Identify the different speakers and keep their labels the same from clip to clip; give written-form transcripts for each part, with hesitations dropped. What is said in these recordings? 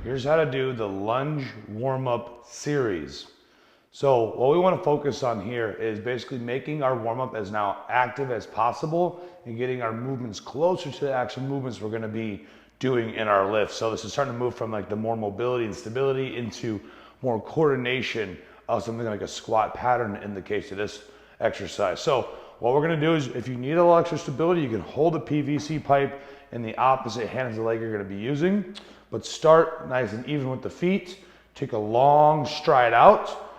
Speaker 1: Here's how to do the lunge warm-up series. So what we want to focus on here is basically making our warm-up as now active as possible and getting our movements closer to the actual movements we're going to be doing in our lift. So this is starting to move from like the more mobility and stability into more coordination of something like a squat pattern in the case of this exercise. So what we're going to do is, if you need a little extra stability, you can hold a PVC pipe in the opposite hand of the leg you're going to be using. But start nice and even with the feet. Take a long stride out.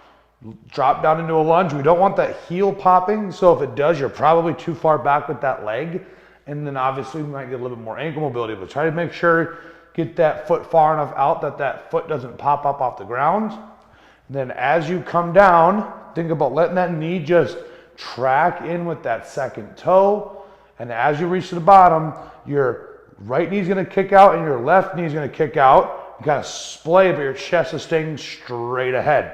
Speaker 1: Drop down into a lunge. We don't want that heel popping. So if it does, you're probably too far back with that leg. And then obviously we might get a little bit more ankle mobility. But try to make sure, get that foot far enough out that that foot doesn't pop up off the ground. And then as you come down, think about letting that knee just track in with that second toe. And as you reach to the bottom, your right knee's gonna kick out and your left knee's gonna kick out. You kind of splay, but your chest is staying straight ahead,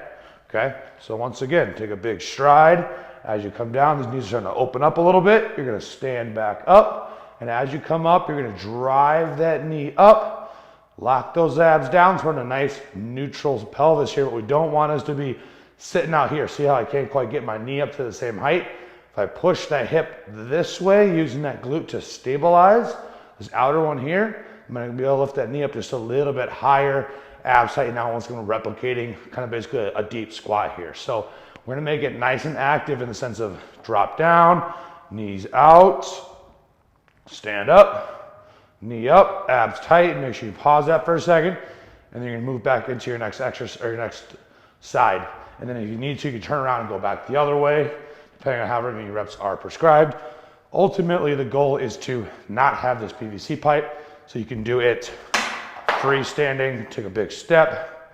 Speaker 1: okay? So once again, take a big stride. As you come down, these knees are starting to open up a little bit. You're gonna stand back up. And as you come up, you're gonna drive that knee up. Lock those abs down. So we're in a nice neutral pelvis here. What we don't want is to be sitting out here. See how I can't quite get my knee up to the same height? If I push that hip this way, using that glute to stabilize, this outer one here, I'm gonna be able to lift that knee up just a little bit higher. Abs tighten out. It's gonna be replicating kind of basically a deep squat here. So we're gonna make it nice and active in the sense of drop down, knees out, stand up, knee up, abs tight. Make sure you pause that for a second, and then you're gonna move back into your next exercise or your next side. And then if you need to, you can turn around and go back the other way, depending on how many reps are prescribed. Ultimately, the goal is to not have this PVC pipe, so you can do it freestanding. Take a big step,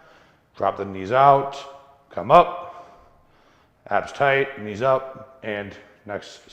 Speaker 1: drop the knees out, come up, abs tight, knees up, and next step.